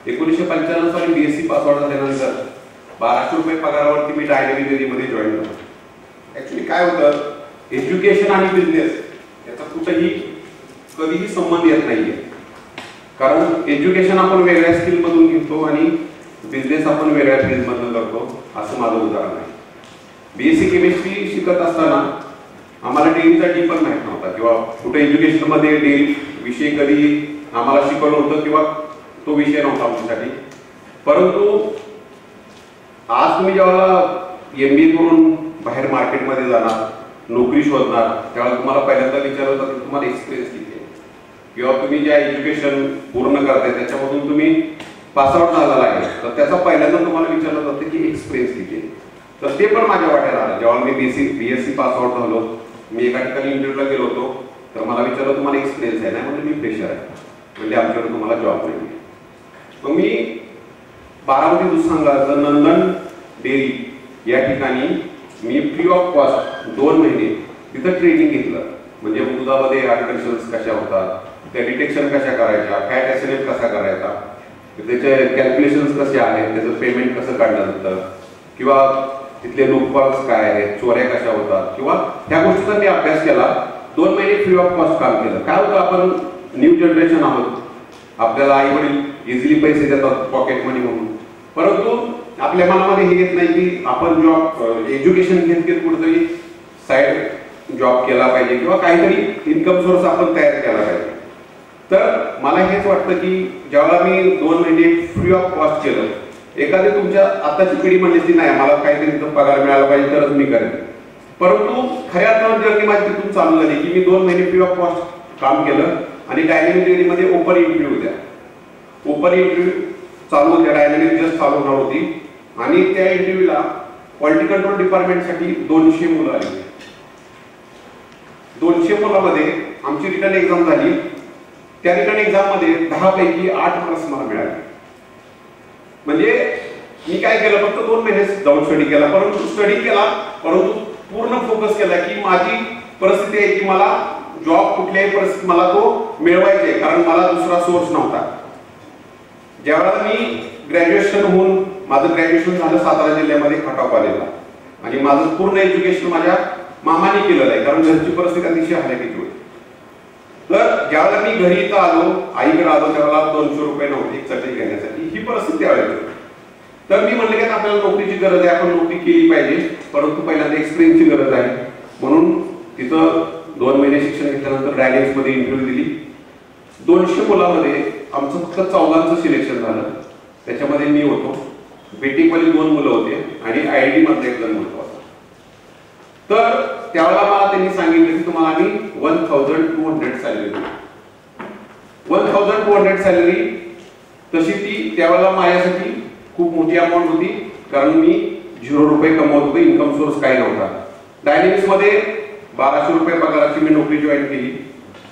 1995 साली BSc pass out झाल्यानंतर 1200 रुपये पगारावरती मी डायनामिक डेअरीमध्ये जॉईन झालो. ऍक्च्युली काय होतं, एज्युकेशन आणि बिझनेस याचा कुठेही कधीही संबंध येत नाहीये. कारण एज्युकेशन आपण वेगळ्या स्किल मधून घेतो आणि बिझनेस आपण वेगळ्या फील्ड मधून करतो, असं माझं उदाहरण आहे. बीएससी केमिस्ट्री शिकत असताना आम्हाला डेअरीचा डी पण माहित नव्हता किंवा कुठे एज्युकेशन मध्ये डेअरी विषय कधी आम्हाला शिकवलं होतं किंवा तो विषय नव्हता आमच्यासाठी. परंतु आज तुम्ही जेव्हा एमबीए करून बाहेर मार्केटमध्ये जाणार, नोकरी शोधणार, त्यावेळेला तुम्हाला पहिल्यांदा विचारलं जातं की तुम्हाला एक्सपिरियन्स किती आहे किंवा तुम्ही ज्या एज्युकेशन पूर्ण करताय त्याच्यामधून तुम्ही पासआउट झालेला आहे, तर त्याचा पहिल्यांदा तुम्हाला विचारलं जातं की एक्सपिरियन्स किती आहे. तर ते पण माझ्या वाट्याला आलं. जेव्हा मी बीएससी पास आउट झालो, मी एका ठिकाणी इंटरव्ह्यूला गेलो होतो, तर मला विचारलं तुम्हाला एक्सपिरियन्स आहे? नाही म्हणजे मी फ्रेशर आहे, म्हणजे आमच्याकडे तुम्हाला जॉब नाही. मग मी बारामती दूध संघाचं नंदन डेअरी या ठिकाणी मी फ्री ऑफ कॉस्ट 2 महिने तिथं ट्रेनिंग घेतलं. म्हणजे दुधामध्ये आर्टिफिशियल्स कशा होतात, त्या डिटेक्शन कशा करायच्या, फॅट एसिड कसा करायचा, त्याचे कॅल्क्युलेशन्स कसे आहेत, त्याचं पेमेंट कसं काढलं जातं, किंवा तिथले लूपहॉल्स काय आहेत, चोऱ्या कशा होतात, किंवा ह्या गोष्टीचा मी अभ्यास केला. 2 महिने फ्री ऑफ कॉस्ट काम केलं. काय होतं, आपण न्यू जनरेशन आहोत, आपल्याला आई वडील इझिली पैसे देतात पॉकेट मनी म्हणून, परंतु आपल्या मनामध्ये हे येत नाही की आपण जॉब एज्युकेशन घेत घेत कुठेतरी साईड जॉब केला पाहिजे किंवा काहीतरी इन्कम सोर्स आपण तयार केला पाहिजे. तर मला हेच वाटतं की जेव्हा मी 2 महिने फ्री ऑफ कॉस्ट केलं, एखादी तुमच्या आताची पिढी म्हणजे ती नाही मला काहीतरी पगार मिळाला पाहिजे तरच मी करेन, परंतु खऱ्या अर्थानं जर्नी माझी तिथून चालू झाली की मी 2 महिने फ्री ऑफ कॉस्ट काम केलं आणि डायनामिक डेअरीमध्ये ओपन इंटरव्ह्यू होत्या. ओपन इंटरव्ह्यू चालू होत्या, डायनामिक जस्ट चालू होणार होती आणि त्या इंटरव्ह्यूला क्वालिटी कंट्रोल डिपार्टमेंटसाठी 200 मुलं आली. 200 मुलांमध्ये आमची रिटर्न एक्झाम झाली. त्या रिटर्न एक्झाम मध्ये 10 पैकी 8 मार्क्स मला मिळाले. म्हणजे मी काय केलं, फक्त 2 महिने जाऊन स्टडी केला, परंतु पूर्ण फोकस केला की माझी परिस्थिती आहे की मला जॉब कुठल्याही परिस्थितीत मला तो मिळवायचा आहे, कारण मला दुसरा सोर्स नव्हता. ज्यावेळेला मी ग्रॅज्युएशन होऊन माझं ग्रॅज्युएशन झालं सातारा जिल्ह्यामध्ये खटाव कॉलेजला आणि माझं पूर्ण एज्युकेशन माझ्या मामाने केलेलं आहे, कारण घरची परिस्थिती अतिशय हलाखीची होती. तर ज्यावेळेला मी घरी इथं आलो, आईकडे आलो, त्यावेळेला 200 रुपये नव्हते एक चटई घेण्यासाठी, ही परिस्थिती आली. तर मी म्हणले की आपल्याला नोकरीची गरज आहे, आपण नोकरी केली पाहिजे, परंतु पहिल्यांदा एक्सपिरियन्सची गरज आहे. म्हणून तिथं 2 महिने शिक्षण घेतल्यानंतर डायनेमिक्स मध्ये इंटरव्ह्यू दिली. 200 मुलांमध्ये आमचं फक्त 14चं सिलेक्शन झालं. त्याच्यामध्ये मी होतो, बीटेक वाली 2 मुलं होते आणि आयआयटी मधला 1 जण मुलगा होता. तर त्यावेळेला मला त्यांनी सांगितलं की तुम्हाला आम्ही 1200 सॅलरी देऊ. 1200 सॅलरी तशी ती त्यावेळेला माझ्यासाठी खूप मोठी अमाऊंट होती, कारण मी 0 रुपये कमवत होतो, इन्कम सोर्स काही नव्हता. डायनेमिक्स मध्ये 1200 रुपये पगाराची मी नोकरी जॉईन केली.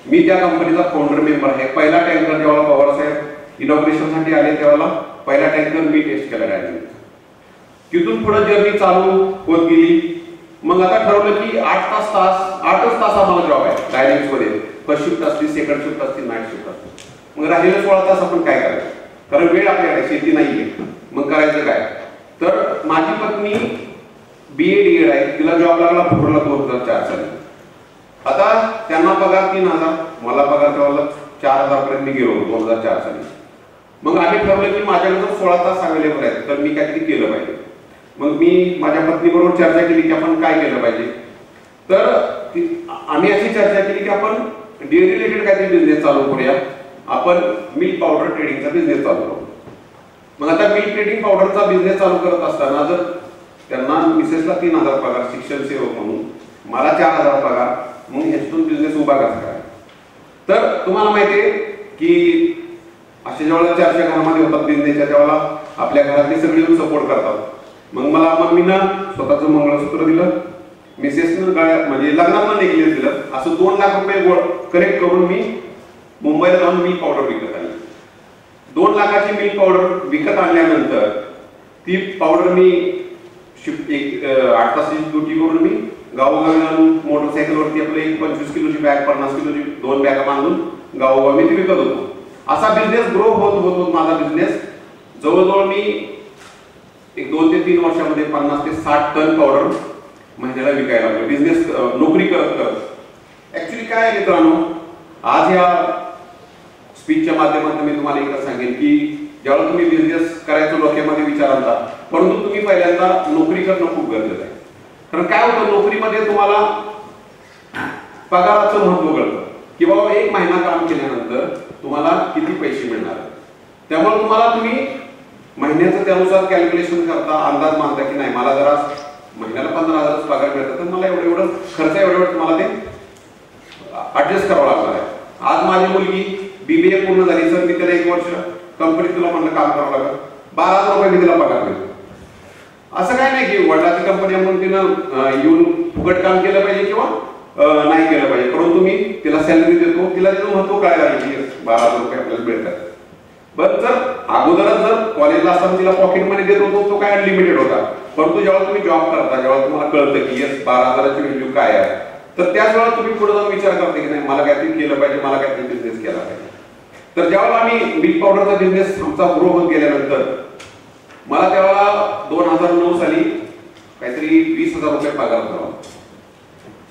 मी त्या कंपनीचा फाउंडर मेंबर आहे. पहिला टँकर जेव्हा पवार साहेब इनॉग्रेशन साठी आले त्यावेळेला पहिला टँकर मी टेस्ट केला डायनेमिक्स. तिथून पुढे जर्नी चालू होत गेली. मग आता ठरवलं की 8च तास आम्हाला जॉब आहे डायनेमिक्स मध्ये. फर्स्ट शिफ्ट असते, सेकंड शिफ्ट असते, नाईट शिफ्ट असते. मग राहिलेले 16 तास आपण काय करायचं, कारण वेळ आपल्याकडे शेती नाहीये, मग करायचं काय. तर माझी पत्नी BA आहे, तिला जॉब लागला भोरला 2004 साली. आता त्यांना पगार 3000, मला पगार त्यावेळेला 4000 पर्यंत मी गेलो 2004 साली. मग आम्ही ठरवलं की माझ्याकडे 16 तास अवेलेबल आहेत, तर मी काहीतरी केलं पाहिजे. मग मी माझ्या पत्नीबरोबर चर्चा केली की आपण काय केलं पाहिजे. तर आम्ही अशी चर्चा केली की आपण डेअरी रिलेटेड काहीतरी बिझनेस चालू करूया, आपण मिल्क पावडर ट्रेडिंगचा बिझनेस चालू करू. मग आता मिल्क ट्रेडिंग पावडरचा बिझनेस चालू करत असताना जर त्यांना मिसेसला 3000 पगार शिक्षण सेवक म्हणून, मला 4000 पगार, मग ह्याच्यातून बिझनेस उभा कसा काय. तर तुम्हाला माहिती आहे की अशा जेव्हा चर्चा घरामध्ये होतात बिझनेसच्या, त्यावेळेला आपल्या घरातले सगळे सपोर्ट करतात. मग मला मम्मीनं स्वतःचं मंगळसूत्र दिलं, मिसेसनं म्हणजे लग्नात नेकलेस दिलं. असं 2 लाख रुपये कलेक्ट करून मी मुंबईला जाऊन मिल्क पावडर विकत आणली. 2 लाखाची मिल्क पावडर विकत आणल्यानंतर ती पावडर मी 8 तासाची ड्युटी करून मी गावोगावी जाऊन मोटरसायकलवरती आपलं 25 किलोची बॅग, 50 किलोची 2 बॅगा बांधून गावोगावी ती विकत होतो. असा बिझनेस ग्रो होत होत माझा बिझनेस जवळजवळ मी एक 2 ते 3 वर्षामध्ये 50 ते 60 टन पावडर महिन्याला विकायला लागलो, बिझनेस नोकरी करत करत. ऍक्च्युली काय आहे मित्रांनो, आज या स्पीचच्या माध्यमातून मी तुम्हाला एकदा सांगेन की ज्यावेळेला तुम्ही बिझनेस करायचं डोक्यामध्ये विचार आणता, परंतु तुम्ही पहिल्यांदा नोकरी करणं खूप गरजेचं आहे. कारण काय होतं, नोकरीमध्ये तुम्हाला पगाराचं महत्व कळतं की बाबा 1 महिना काम केल्यानंतर तुम्हाला किती पैसे मिळणार. त्यामुळे तुम्ही महिन्याचं त्यानुसार कॅल्क्युलेशन करता, अंदाज मानता की नाही मला जरा महिन्याला 15,000 पगार मिळतात तर मला एवढं खर्च एवढं तुम्हाला ते ऍडजस्ट करावं लागणार आहे. आज माझी मुलगी BBA पूर्ण झाली सर, मी त्याला 1 वर्ष कंपनीत तुला म्हणलं काम करावं लागलं, 12,000 रुपये मी तिला पगार मिळतो. असं काय नाही की वडिलाची कंपनी म्हणून तिनं येऊन फुकट काम केलं पाहिजे किंवा नाही केलं पाहिजे, परंतु मी तिला सॅलरी देतो, तिला त्याचं महत्व कळायला लागलं की 12,000 रुपये आपल्याला मिळतात. बरं, जर अगोदरच जर कॉलेजला असताना तिला पॉकेट मनी देत होतो तो काय अनलिमिटेड होता, परंतु जेव्हा तुम्ही जॉब करता, जेव्हा तुम्हाला कळतं की येस 12,000ची व्हॅल्यू काय आहे, तर त्याच वेळेला तुम्ही पुढे जाऊन विचार करता की नाही मला काहीतरी केलं पाहिजे, मला काहीतरी बिझनेस केला पाहिजे. तर ज्यावेळेला आम्ही मिल्क पावडरचा बिझनेस आमचा ग्रो होत गेल्यानंतर मला त्यावेळेला 2009 साली काहीतरी 20,000 रुपये पगार होता.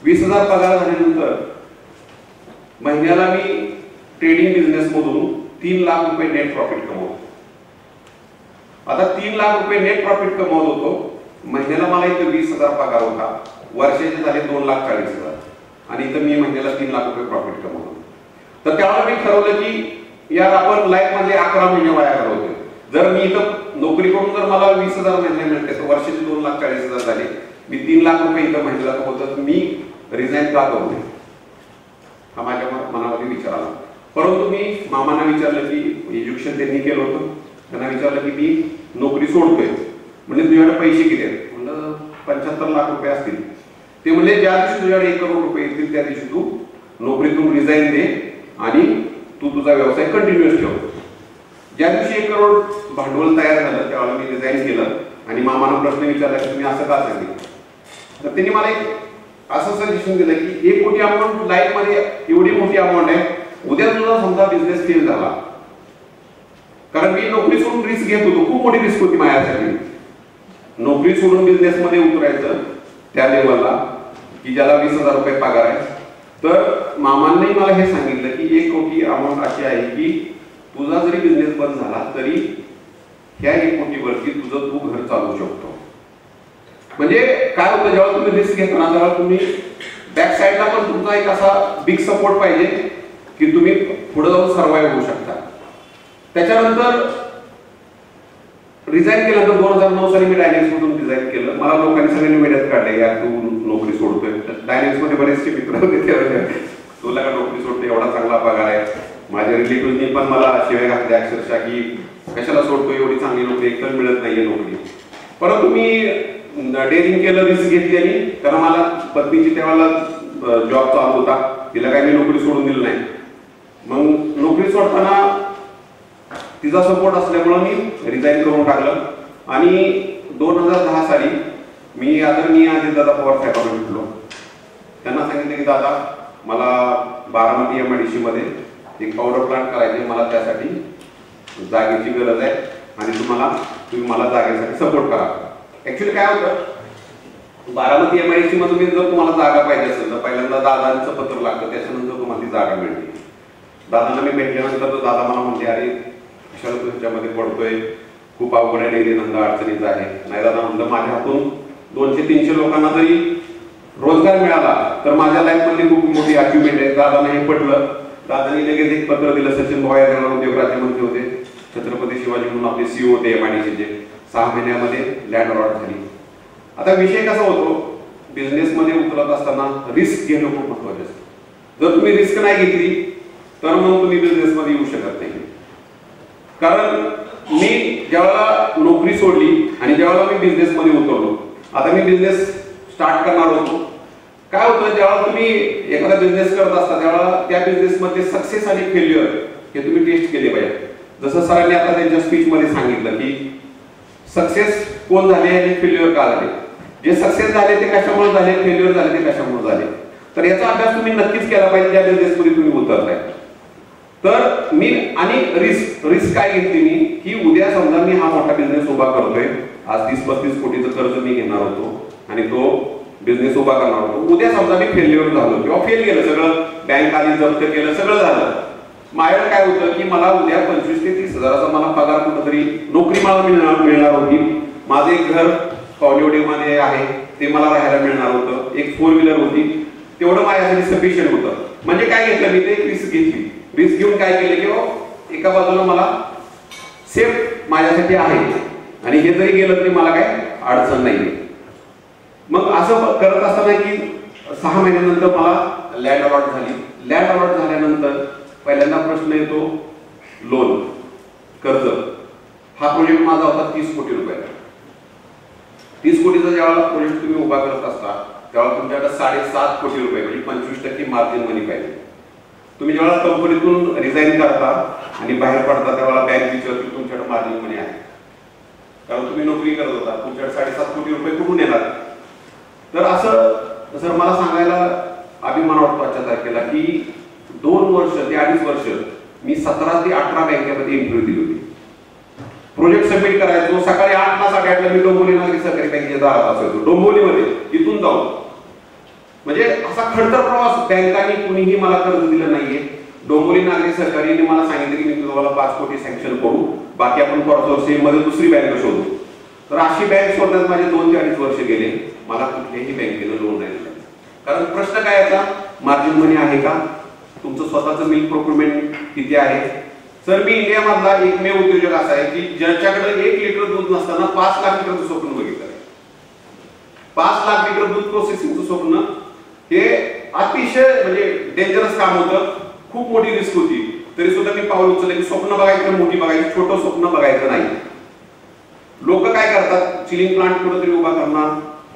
20,000 पगार झाल्यानंतर महिन्याला मी ट्रेडिंग बिझनेस मधून 3 लाख रुपये नेट प्रॉफिट कमवतो. आता 3 लाख रुपये नेट प्रॉफिट कमवत होतो, महिन्याला मला इथं 20,000 पगार होता, वर्षाचे झाले 2,40,000 आणि इथं मी महिन्याला 3 लाख रुपये प्रॉफिट कमवतो. तर त्यावेळेला मी ठरवलं की यार आपण लाईफ मध्ये 11 महिने वाया घालवतोय. जर मी इथं नोकरी करून जर मला 20,000 महिन्याला मिळते तर वर्षाचे 2,40,000 झाले, मी 3 लाख रुपये इथं महिन्याला कमवतो, मी रिझाईन का करू नये हा माझ्या मनामध्ये विचार आला. परंतु मी मामांना विचारलं की एज्युकेशन त्यांनी केलं होतं, त्यांना विचारलं की मी नोकरी सोडतोय, म्हणजे तुझ्याकडे पैसे किती आहेत, म्हणलं 75 लाख रुपये असतील. ते म्हणजे ज्या दिवशी तुझ्याकडे 1 करोड रुपये येतील त्या दिवशी तू नोकरीतून रिझाईन दे आणि तू तुझा व्यवसाय कंटिन्युअस ठेव. ज्या दिवशी 1 करोड भांडवल तयार झालं त्यावेळेला मी रिझाईन केलं आणि मामांना प्रश्न विचारला की तुम्ही असं का सांगितलं. तर त्यांनी मला एक असं सजेशन दिलं की 1 कोटी अमाऊंट लाईफ मध्ये एवढी मोठी अमाऊंट आहे, उद्या तुझा समजा बिझनेस फेल झाला, कारण मी नोकरी सोडून रिस्क घेत होतो, खूप मोठी रिस्क होती माझ्यासाठी नोकरी सोडून बिझनेस मध्ये उतरायचं त्या लेवलला की ज्याला 20,000 रुपये पगार आहे. तर मामांनी मला हे सांगितलं की 1 कोटी अमाऊंट अशी आहे की तुझा जरी बिझनेस बंद झाला तरी ह्या 1 कोटीवरती तुझं तू घर चालवू शकतो. म्हणजे काय होतं, जेव्हा तुम्ही रिस्क घेताना तेव्हा तुम्ही बॅक साईडला पण तुमचा एक असा बिग सपोर्ट पाहिजे की तुम्ही पुढे जाऊन सर्वाइव्ह होऊ शकता. त्याच्यानंतर रिझाईन केल्यानंतर 2009 साली मी डायनेक्स मधून रिझाईन केलं. मला लोकांनी सगळ्यांनी मेहनत काढले, यार तू नोकरी सोडतोय. डायनेक्स मध्ये बरेचसे मित्र होते, तुला का नोकरी सोडतोय, एवढा चांगला पगार आहे. माझ्या रिलेटिव्हनी पण मला शिवाय घातल्या अक्षरशः की कशाला सोडतोय, एवढी चांगली नोकरी एकतर मिळत नाहीये नोकरी. परंतु मी डेअरिंग केलं, रिस्क घेतली आणि कारण मला पत्नीची तेव्हा जॉब चालू होता, तिला काही मी नोकरी सोडून दिली नाही. मग नोकरी सोडताना तिचा सपोर्ट असल्यामुळे मी रिझाईन करून टाकलं आणि 2010 साली मी आदरणीय अजितदादा पवार साहेबांना भेटलो. त्यांना सांगितलं की दादा मला बारामती MIDC मध्ये एक पावडर प्लांट करायचे, मला त्यासाठी जागेची गरज आहे आणि तुम्ही मला जागेसाठी सपोर्ट करा. ऍक्च्युली काय होतं, बारामती MIDC मध्ये जर तुम्हाला जागा पाहिजे असेल तर पहिल्यांदा दादांचं पत्र लागतं, त्याच्यानंतर तुम्हाला ती जागा मिळते. दादांना मी भेटल्यानंतर दादा मला म्हणले अरे कशाला तू ह्याच्यामध्ये पडतोय, खूप अवघड आहे, डेली धंदा अडचणीचा आहे. नाही दादा म्हणलं, माझ्या हातून 200-300 लोकांना जरी रोजगार मिळाला तर माझ्या लाईफ मधली खूप मोठी अचिव्हमेंट आहे. दादांना हे पटलं. दादांनी लगेच एक पत्र दिलं. सचिन भाऊ या उद्योग राज्यमंत्री होते, छत्रपती शिवाजी म्हणून आपले CEO होते MIDCचे. 6 महिन्यामध्ये लँड अलॉट झाली. आता विषय कसा होतो, बिझनेस मध्ये उतरत असताना रिस्क घेणं खूप महत्वाचं असतं. जर तुम्ही रिस्क नाही घेतली तर मग तुम्ही बिझनेस मध्ये येऊ शकत नाही. कारण मी ज्यावेळेला नोकरी सोडली आणि ज्यावेळेला मी बिझनेस मध्ये उतरलो, आता मी बिझनेस स्टार्ट करणार होतो. काय होतं, जेव्हा तुम्ही एखादा बिझनेस करत असता त्यावेळेला त्या बिझनेस मध्ये सक्सेस आणि फेल्युअर हे तुम्ही टेस्ट केले पाहिजे. जसं सरांनी आता त्यांच्या स्पीच मध्ये सांगितलं की सक्सेस कोण झाले आणि फेल्युअर का झाले. जे सक्सेस झाले ते कशामुळे झाले, फेल्युअर झाले ते कशामुळे झाले. तर याचा अभ्यास तुम्ही नक्कीच केला पाहिजे ज्या बिझनेस मध्ये तुम्ही उतरताय. तर मी आणि रिस्क काय घेतली मी की उद्या समजा मी हा उभा करतोय. आज 30-35 कोटीचं कर्ज मी घेणार होतो आणि तो बिझनेस उभा करणार होतो. उद्या समजा मी फेल्युअर झालो किंवा फेल गेलं, सगळं बँक आधी जप्त केलं, सगळं झालं, माझ्याकडे काय होतं की मला उद्या 25 ते 30 हजाराचा मला पगार कुठेतरी नोकरी मला मिळणार होती. माझं एक घर कॉन्युडिओमध्ये आहे ते मला राहायला मिळणार होतं. एक 4 व्हीलर होती, तेवढं माझ्यासाठी सफिशियंट होतं. म्हणजे काय घेतलं मी, ते रिस्क घेतली. रिस्क घेऊन काय केलं की एका बाजूला मला सेफ माझ्यासाठी आहे आणि हे जरी गेलं तरी मला काय अडचण नाही. मग असं करत असताना की 6 महिन्यानंतर मला लँड अलॉट झाली. लँड अलॉट झाल्यानंतर पहिल्यांदा प्रश्न येतो लोन, कर्ज. हा प्रोजेक्ट माझा होता 30 कोटी रुपयाचा. 30 कोटीचा जेव्हा प्रोजेक्ट तुम्ही उभा करत असता तेव्हा तुमच्याकडे 7.5 कोटी रुपये म्हणजे 25% मार्जिन मनी पाहिजे. तुम्ही जेव्हा कंपनीतून रिझाईन करता आणि बाहेर पडता तेव्हा बँक विचारते तुमच्याकडे मार्जिन मनी आहे, कारण तुम्ही नोकरी करत होता, तुमच्याकडे 7.5 कोटी रुपये कुठून येणार. तर असं सर मला सांगायला अभिमान वाटतो आजच्या तारखेला की 2 वर्ष ते 2.5 वर्ष मी 17 ते 18 बँकेमध्ये इंटरव्ह्यू दिली होती. प्रोजेक्ट सबमिट करायचो. सकाळी 8 ला 8:30 ला मी डोंबिवली नागरी सहकारी बँकेच्या दारात असायचो, डोंबिवलीमध्ये, तिथून जाऊन. म्हणजे असा खडतर प्रवास. बँकांनी कुणीही मला कर्ज दिलं नाहीये. डोंबिवली नागरी सहकारीने मला सांगितलं की मी तुम्हाला 5 कोटी सँक्शन करू, बाकी आपण कॉर्पोरेशन मध्ये दुसरी बँक शोधू. तर अशी बँक शोधण्यात माझे 2 ते 2.5 वर्ष गेले. मला कुठल्याही बँकेनं लोन नाही दिलं. कारण प्रश्न काय याचा, मार्जिन मनी आहे का, तुमचं स्वतःचं मिल्क प्रोक्युरमेंट किती आहे. सर मी इंडियामधला एकमेव उद्योजक असा आहे की ज्याच्याकडे 1 लिटर दूध नसताना 5 लाख लिटरचं स्वप्न बघितलं आहे. 5 लाख लिटर दूध प्रोसेसिंगचं स्वप्न हे अतिशय म्हणजे डेंजरस काम होतं. खूप मोठी रिस्क होती. तरी सुद्धा मी पाऊल उचललं की स्वप्न बघायचं मोठी बघायची, छोटं स्वप्न बघायचं नाही. लोक काय करतात, चिलिंग प्लांट कुठेतरी उभा करणार,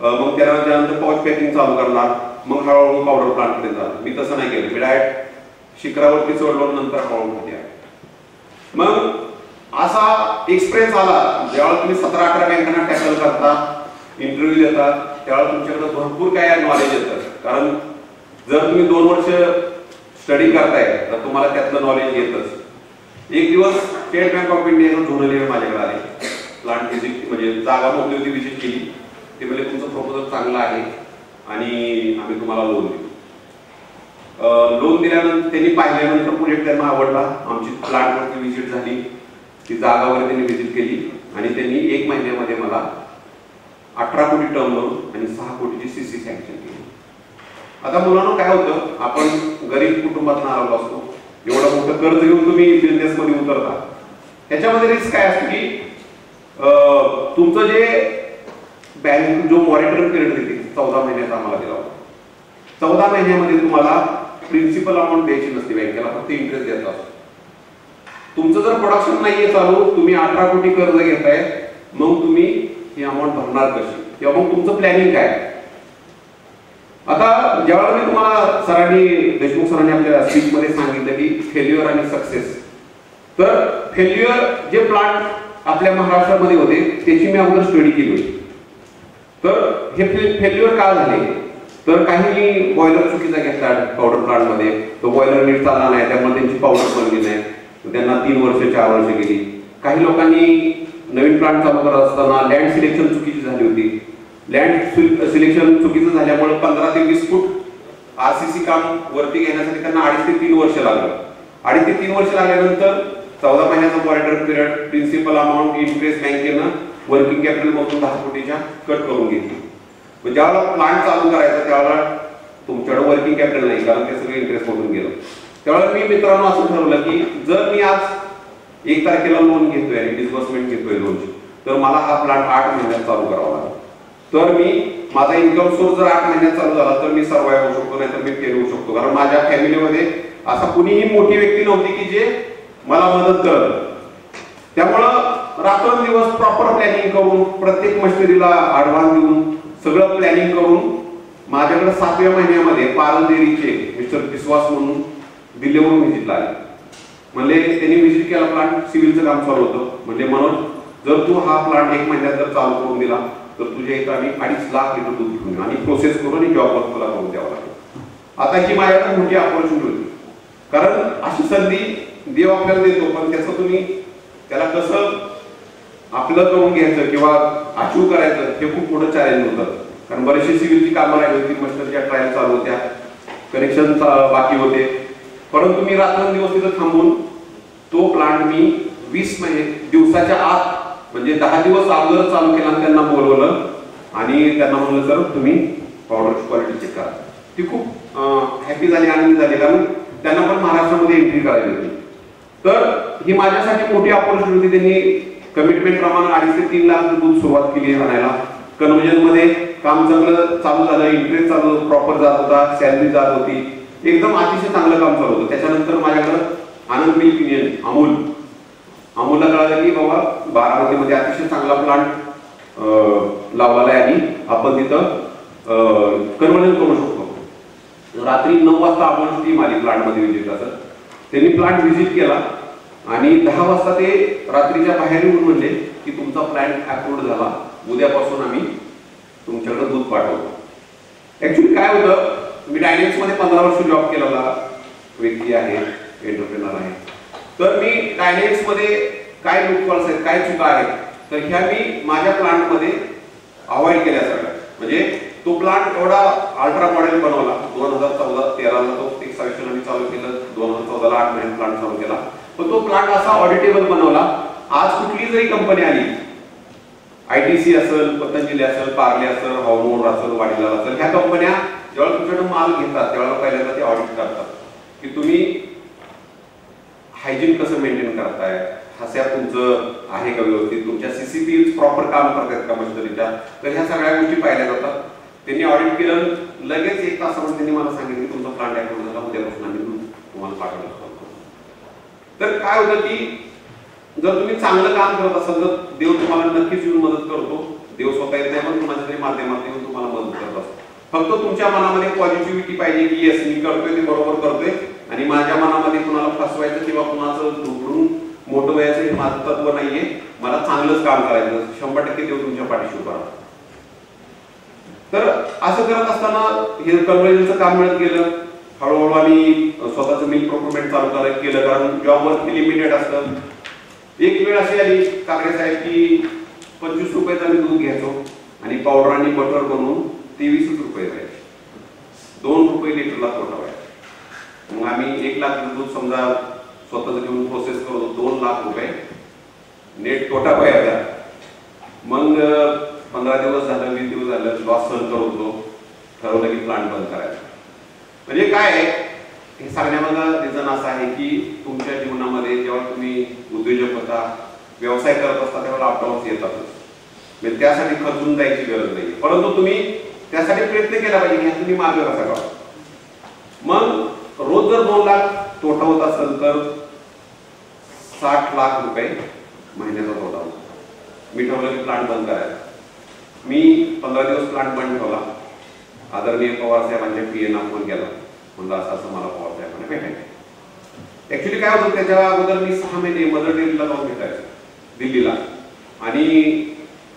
मग त्यानंतर पाऊच पॅकिंग चालू करणार, मग हळूहळू पावडर प्लांट कडे जाणार. मी तसं नाही केलं. मी डायरेक्ट शिखरावरती चढलो, नंतर हळूहळू खाली. मग असा एक्सपिरियन्स आला जेव्हा तुम्ही 17-18 बँकांना टॅकल करता, इंटरव्ह्यू देता, त्यावेळेला तुमच्याकडे भरपूर काय नॉलेज येतं. कारण जर तुम्ही 2 वर्ष स्टडी करताय तर तुम्हाला त्यातलं नॉलेज येतच. एक दिवस स्टेट बँक ऑफ इंडियाचं झोनल माझ्याकडे आले. प्लांट व्हिजिट म्हणजे जागा मोकळी होती, व्हिजिट केली. ते म्हणजे तुमचं प्रपोजल चांगलं आहे आणि आम्ही तुम्हाला लोन देऊ. लोन दिल्यानंतर त्यांनी पाहिल्यानंतर प्रोजेक्ट त्यांना आवडला. आमची प्लांटवरती व्हिजिट झाली, ती जागावर त्यांनी व्हिजिट केली आणि त्यांनी 1 महिन्यामध्ये मला 18 कोटी टर्म लोन आणि 6 कोटीची सीसी सँक्शन केली. आता मुलांना काय होतं, आपण गरीब कुटुंबातून आलेलो असतो, एवढं मोठं कर्ज घेऊन तुम्ही बिझनेस मध्ये उतरता. त्याच्यामध्ये रिस्क काय असते की तुमचं जे बँक जो मॉनिटरिंग पिरियड देते 14 महिन्याचा आम्हाला दिला होता. 14 महिन्यामध्ये तुम्हाला प्रिन्सिपल अमाऊंट द्यायची नसते बँकेला, फक्त इंटरेस्ट द्यायचा असतो. तुमचं जर प्रोडक्शन नाहीये चालू, तुम्ही 18 कोटी कर्ज घेताय, मग तुम्ही ही अमाऊंट भरणार कशी किंवा मग तुमचं प्लॅनिंग काय. आता ज्यावेळेला मी तुम्हाला सरांनी देशमुख सरांनी आपल्या स्पीच मध्ये सांगितलं की फेल्युअर आणि सक्सेस, तर फेल्युअर जे प्लांट आपल्या महाराष्ट्रामध्ये होते त्याची मी अगोदर स्टडी केली होती. तर हे फेल्युअर का झाले, तर काही बॉयलर चुकीचा घेतला पावडर प्लांट मध्ये, तो बॉयलर नीट चालला नाही, त्यामुळे त्यांची पावडर बनली नाही, त्यांना 3 वर्ष 4 वर्ष गेली. काही लोकांनी नवीन प्लांट चालू करत असताना लँड सिलेक्शन चुकीची झाली होती. लँड सिलेक्शन चुकीचं झाल्यामुळे 15 ते 20 फूट आरसीसी काम वरती घेण्यासाठी त्यांना 2.5 ते 3 वर्ष लागलं. 2.5 ते 3 वर्ष लागल्यानंतर 14 महिन्याचा monitor period, principal amount, interest बँकेनं वर्किंग कॅपिटल मधून 10 कोटीच्या कट करून घेतली. ज्यावेळेला प्लांट चालू करायचा त्यावेळेला तुमच्याकडे वर्किंग कॅपिटल नाही, कारण ते सगळं इंटरेस्ट मधून गेलं. त्यावेळेला मी मित्रांनो असं ठरवलं की जर मी आज 1 तारखेला लोन घेतोय आणि डिस्बर्समेंट घेतोय लोनची, तर मला हा प्लांट 8 महिन्यात चालू करावा लागेल. तर मी माझा इन्कम सोर्स जर 8 महिन्यात चालू झाला तर मी सर्वाइव्ह होऊ शकतो, नाहीतर मी फेल होऊ शकतो. कारण माझ्या फॅमिलीमध्ये असा कुणीही मोठी व्यक्ती नव्हती की जे मला मदत करत. त्यामुळं रात्रंदिवस प्रॉपर प्लॅनिंग करून, प्रत्येक मशिनरीला ऍडव्हान्स देऊन, सगळं प्लॅनिंग करून माझ्याकडे 7व्या महिन्यामध्ये पारल डेअरीचे मिस्टर विश्वास म्हणून दिल्लीवरून व्हिजिटला आले. म्हणजे त्यांनी व्हिजिट केला, प्लांट सिव्हिलचं काम चालू होतं. म्हणजे मनोज, जर तू हा प्लांट 1 महिन्यात जर चालू करून दिला तर तुझ्या इथं आम्ही 2.5 लाख लिटर दूध घेऊन आणि प्रोसेस करून आणि जॉब वर्क तुला करून द्यावं लागेल. आता ही माझ्याकडे मोठी ऑपॉर्च्युनिटी होती, कारण अशी संधी देव आपल्याला देतो, पण त्याचं तुम्ही त्याला कसं आपलं करून घ्यायचं किंवा अचीव करायचं हे खूप मोठं चॅलेंज होतं. कारण बरेचशी सिव्हिलची कामं राहिली होती, मस्टरच्या ट्रायल चालू होत्या, कनेक्शन बाकी होते. परंतु मी रात्रंदिवस तिथं थांबून तो प्लांट मी 20 दिवसाच्या आत म्हणजे 10 दिवस अगोदर चालू केला आणि त्यांना बोलवलं आणि त्यांना म्हणलं सर तुम्ही पावडरची क्वालिटी चेक करा. ती खूप हॅपी झाली, आनंदी झाली, कारण त्यांना पण महाराष्ट्रामध्ये एंट्री करायची होती. तर ही माझ्यासाठी मोठी ऑपॉर्च्युनिटी. त्यांनी कमिटमेंट प्रमाणे 2.5 ते 3 लाख दूध सुरुवात केली आणायला. कन्व्हर्जन मध्ये काम चांगलं चालू झालं, इंटरेस्ट चालू प्रॉपर जात होता, सॅलरी जात होती, एकदम अतिशय चांगलं काम चालू होतं. त्याच्यानंतर माझ्याकडं आनंद मिल्क युनियन अमूलला कळालं की बाबा बारामतीमध्ये अतिशय चांगला प्लांट लावलेला आहे आणि आपण तिथं कन्व्हर्जन करू शकतो. रात्री 9 वाजता आपण टीम आली प्लांटमध्ये व्हिजिट असं. त्यांनी प्लांट व्हिजिट केला आणि 10 वाजता ते रात्रीच्या बाहेर येऊन म्हणले की तुमचा प्लांट अप्रूव्ड झाला, उद्यापासून आम्ही तुमच्याकडे दूध पाठवतो. ऍक्च्युली काय होतं, मी डायनेक्स मध्ये 15 वर्ष जॉब केलेला व्यक्ती आहे, एंटरप्रेनर आहे. तर मी डायनेक्स मध्ये काय लूपहॉल्स आहेत, काय चुका आहेत, तर ह्या मी माझ्या प्लांट मध्ये अवॉइड केल्या सगळ्या. म्हणजे तो प्लांट एवढा अल्ट्रा मॉडेल बनवला 2014-13ला तो एक सर्वेक्षण आम्ही चालू केलं, 2014ला 8 महिने प्लांट चालू केला. पण तो प्लांट असा ऑडिटेबल बनवला. आज कुठली जरी कंपनी आली, ITC असेल, पतंजली असेल, पार्ले असेल, हॉर्मोन असेल, वाडीलाल असेल, ह्या कंपन्या जेव्हा तुमच्याकडून माल घेतात तेव्हा पहिल्यांदा ते ऑडिट करतात की तुम्ही हायजीन कसं मेंटेन करताय, हस्यात तुमचं आहे का व्यवस्थित, तुमच्या CCP प्रॉपर काम करतात का मशिनरीच्या. तर ह्या सगळ्या गोष्टी पाहिल्या जातात. त्यांनी ऑडिट केलं, लगेच 1 तासामध्ये त्यांनी मला सांगितलं की तुमचा प्लांट ऍक्टिव्ह झाला, उद्यापासून आम्ही तुम्हाला पाठवलं. तर काय होतं की जर तुम्ही चांगलं काम करत असाल तर देव तुम्हाला नक्कीच येऊन मदत करतो. देव स्वतः येत नाही पण कुणाच्या तरी माध्यमातून येऊन तुम्हाला मदत करत असतो. फक्त तुमच्या मनामध्ये पॉझिटिव्हिटी पाहिजे की येस मी करतोय ते बरोबर करतोय आणि माझ्या मनामध्ये कुणाला फसवायचं किंवा कुणाचं ढोकळून मोठं व्हायचं हे माझं तत्व नाहीये. मला चांगलंच काम करायचं, 100% देव तुमच्या पाठीशी उभा राहतो. तर असं करत असताना हे कन्व्हर्जनचं काम मिळत गेलं. हळूहळू आम्ही स्वतःचं मिल्क प्रोक्युरमेंट चालू केलं, कारण जॉबवरती लिमिटेड असतं. एक वेळ अशी आली काकडे साहेब की 25 रुपयाचं आम्ही दूध घ्यायचो आणि पावडर आणि बटर बनवून 23 रुपये जायचे. 2 रुपये लिटरला तोटा व्हायचा. मग आम्ही 1 लाख दूध समजा स्वतःच घेऊन प्रोसेस करतो, 2 लाख रुपये नेट तोटा व्हायचा. मग 15 दिवस झालं, 20 दिवस झालं, लॉस सहन करत होतो. ठरवलं की प्लांट बंद करायचा. म्हणजे काय आहे हे सांगण्यामागं रिझन असं आहे की तुमच्या जीवनामध्ये जेव्हा तुम्ही उद्योजक होता, व्यवसाय करत असता तेव्हा अपडाऊन्स येतातच. म्हणजे त्यासाठी खचून जायची गरज नाही, परंतु तुम्ही त्यासाठी प्रयत्न केला पाहिजे की तुम्ही मार्ग कसा काढा. मग रोज जर 2 लाख तोटा होत असेल तर 60 लाख रुपये महिन्याचा तोटा होता. मी ठरवलं की प्लांट बंद करायचा. मी 15 दिवस प्लांट बंद ठेवला. आदरणीय पवार साहेबांच्या PA फोन केला, म्हणलं असं मला पवार साहेबांना भेटायचं. ऍक्च्युली काय होतं, त्याच्या अगोदर मी 6 महिने मदर डेअरीला जाऊन भेटायचो दिल्लीला आणि